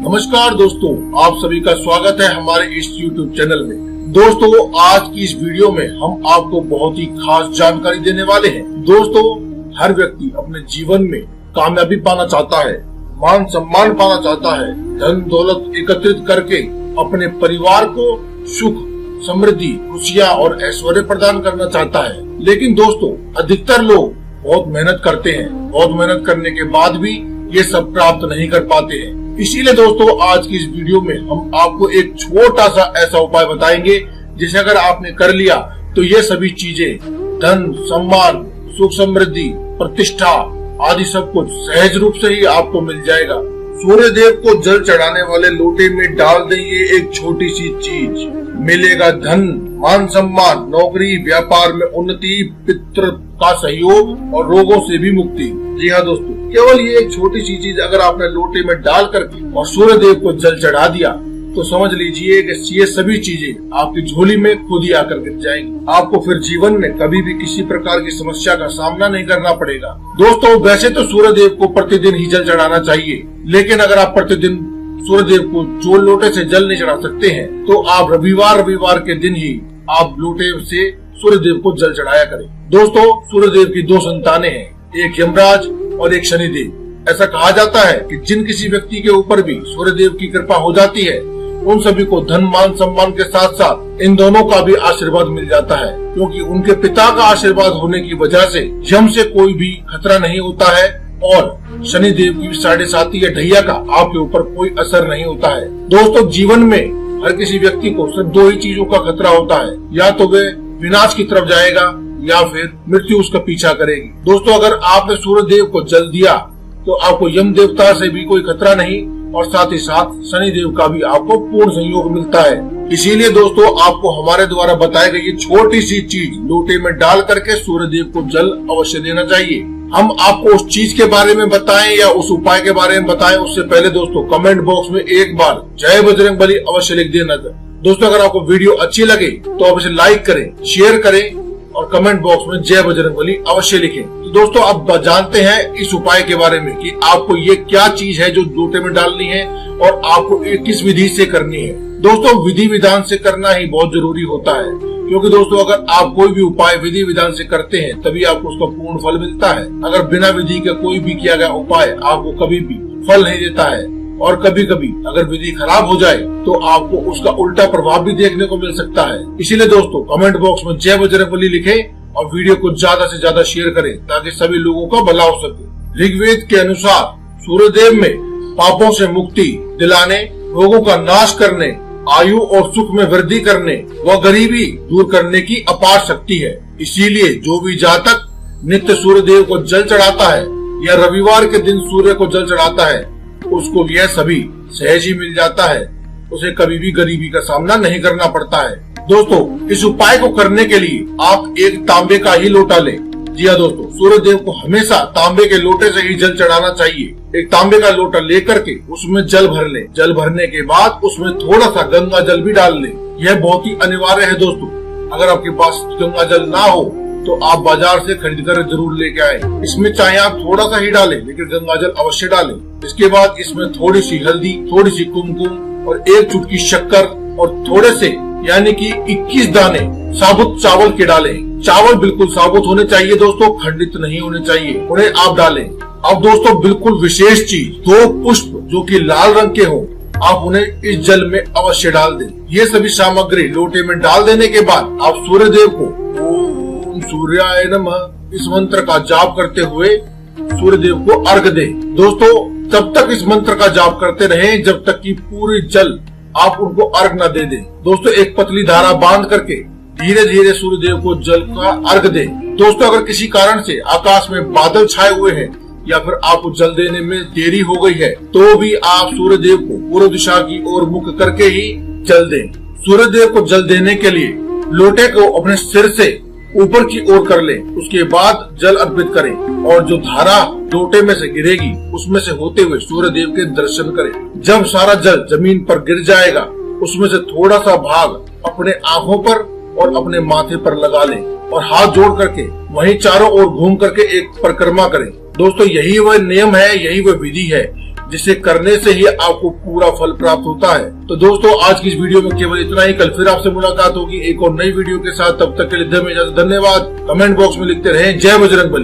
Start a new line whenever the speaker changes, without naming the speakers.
नमस्कार दोस्तों, आप सभी का स्वागत है हमारे इस YouTube चैनल में। दोस्तों, आज की इस वीडियो में हम आपको बहुत ही खास जानकारी देने वाले हैं। दोस्तों, हर व्यक्ति अपने जीवन में कामयाबी पाना चाहता है, मान सम्मान पाना चाहता है, धन दौलत एकत्रित करके अपने परिवार को सुख समृद्धि खुशियाँ और ऐश्वर्य प्रदान करना चाहता है। लेकिन दोस्तों, अधिकतर लोग बहुत मेहनत करते हैं, बहुत मेहनत करने के बाद भी ये सब प्राप्त नहीं कर पाते हैं। इसीलिए दोस्तों, आज की इस वीडियो में हम आपको एक छोटा सा ऐसा उपाय बताएंगे जिसे अगर आपने कर लिया तो ये सभी चीजें धन सम्मान सुख समृद्धि प्रतिष्ठा आदि सब कुछ सहज रूप से ही आपको मिल जाएगा। सूर्य देव को जल चढ़ाने वाले लोटे में डाल दें ये एक छोटी सी चीज, मिलेगा धन मान सम्मान नौकरी व्यापार में उन्नति पितृ का सहयोग और रोगों से भी मुक्ति। जी हाँ दोस्तों, केवल ये एक छोटी सी चीज अगर आपने लोटे में डाल करके और सूर्य देव को जल चढ़ा दिया तो समझ लीजिए कि ये सभी चीजें आपकी झोली में खुद ही आकर गिर जाएंगी। आपको फिर जीवन में कभी भी किसी प्रकार की समस्या का सामना नहीं करना पड़ेगा। दोस्तों, वैसे तो सूर्य देव को प्रतिदिन ही जल चढ़ाना चाहिए, लेकिन अगर आप प्रतिदिन सूर्य देव को जो लोटे से जल नहीं चढ़ा सकते हैं तो आप रविवार के दिन ही आप लोटे से सूर्य देव को जल चढ़ाया करें। दोस्तों, सूर्य देव की दो संतानें हैं, एक यमराज और एक शनिदेव। ऐसा कहा जाता है कि जिन किसी व्यक्ति के ऊपर भी सूर्य देव की कृपा हो जाती है उन सभी को धन मान सम्मान के साथ साथ इन दोनों का भी आशीर्वाद मिल जाता है, क्योंकि उनके पिता का आशीर्वाद होने की वजह से यम से कोई भी खतरा नहीं होता है और शनि देव की साढ़े साती या ढैया का आपके ऊपर कोई असर नहीं होता है। दोस्तों, जीवन में हर किसी व्यक्ति को सिर्फ दो ही चीजों का खतरा होता है, या तो वे विनाश की तरफ जाएगा या फिर मृत्यु उसका पीछा करेगी। दोस्तों, अगर आपने सूर्य देव को जल दिया तो आपको यम देवता से भी कोई खतरा नहीं और साथ ही साथ शनि देव का भी आपको पूर्ण सहयोग मिलता है। इसीलिए दोस्तों, आपको हमारे द्वारा बताई गई ये छोटी सी चीज लोटे में डाल करके सूर्य देव को जल अवश्य देना चाहिए। हम आपको उस चीज के बारे में बताएं या उस उपाय के बारे में बताएं, उससे पहले दोस्तों कमेंट बॉक्स में एक बार जय बजरंगबली अवश्य लिख देना। दोस्तों, अगर आपको वीडियो अच्छी लगे तो आप इसे लाइक करें, शेयर करें और कमेंट बॉक्स में जय बजरंगबली अवश्य लिखें। तो दोस्तों, अब जानते हैं इस उपाय के बारे में कि आपको ये क्या चीज है जो लोटे में डालनी है और आपको किस विधि से करनी है। दोस्तों, विधि विधान से करना ही बहुत जरूरी होता है, क्योंकि दोस्तों अगर आप कोई भी उपाय विधि विधान से करते हैं तभी आपको उसका पूर्ण फल मिलता है। अगर बिना विधि का कोई भी किया गया उपाय आपको कभी भी फल नहीं देता है और कभी कभी अगर विधि खराब हो जाए तो आपको उसका उल्टा प्रभाव भी देखने को मिल सकता है। इसीलिए दोस्तों, कमेंट बॉक्स में जय बजरंगबली लिखें और वीडियो को ज्यादा से ज्यादा शेयर करें ताकि सभी लोगों का भला हो सके। ऋग्वेद के अनुसार सूर्यदेव में पापों से मुक्ति दिलाने, रोगों का नाश करने, आयु और सुख में वृद्धि करने व गरीबी दूर करने की अपार शक्ति है। इसीलिए जो भी जातक नित्य सूर्यदेव को जल चढ़ाता है या रविवार के दिन सूर्य को जल चढ़ाता है उसको यह सभी सहज ही मिल जाता है, उसे कभी भी गरीबी का सामना नहीं करना पड़ता है। दोस्तों, इस उपाय को करने के लिए आप एक तांबे का ही लोटा लें। जी हाँ दोस्तों, सूर्य देव को हमेशा तांबे के लोटे से ही जल चढ़ाना चाहिए। एक तांबे का लोटा लेकर के उसमें जल भर लें। जल भरने के बाद उसमें थोड़ा सा गंगा जल भी डाल लें। यह बहुत ही अनिवार्य है दोस्तों। अगर आपके पास गंगा जल ना हो तो आप बाजार से खरीद कर जरूर लेके आए। इसमें चाहे आप थोड़ा सा ही डालें, लेकिन गंगा जल अवश्य डालें। इसके बाद इसमें थोड़ी सी हल्दी, थोड़ी सी कुमकुम और एक चुटकी शक्कर और थोड़े से यानी कि 21 दाने साबुत चावल के डालें। चावल बिल्कुल साबुत होने चाहिए दोस्तों, खंडित नहीं होने चाहिए, उन्हें आप डालें। अब दोस्तों, बिल्कुल विशेष चीज, 2 पुष्प जो कि लाल रंग के हों, आप उन्हें इस जल में अवश्य डाल दें। ये सभी सामग्री लोटे में डाल देने के बाद आप सूर्य देव को ओम सूर्याय नमः इस मंत्र का जाप करते हुए सूर्य देव को अर्घ दें। दोस्तों, तब तक इस मंत्र का जाप करते रहें जब तक कि पूरी जल आप उनको अर्घ न दे दें। दोस्तों, एक पतली धारा बांध करके धीरे धीरे सूर्य देव को जल का अर्घ दें। दोस्तों, अगर किसी कारण से आकाश में बादल छाए हुए हैं या फिर आपको जल देने में देरी हो गई है तो भी आप सूर्य देव को पूर्व दिशा की ओर मुख करके ही जल दें। सूर्य देव को जल देने के लिए लोटे को अपने सिर से ऊपर की ओर कर लें। उसके बाद जल अर्पित करें और जो धारा लोटे में से गिरेगी उसमें से होते हुए सूर्य देव के दर्शन करें। जब सारा जल जमीन पर गिर जाएगा उसमें से थोड़ा सा भाग अपने आंखों पर और अपने माथे पर लगा लें और हाथ जोड़ करके वहीं चारों ओर घूम करके एक परिक्रमा करें। दोस्तों, यही वह नियम है, यही वह विधि है जिसे करने से ही आपको पूरा फल प्राप्त होता है। तो दोस्तों आज की इस वीडियो में केवल इतना ही। कल फिर आपसे मुलाकात होगी एक और नई वीडियो के साथ। तब तक के लिए धन्यवाद। कमेंट बॉक्स में लिखते रहें जय बजरंगबली।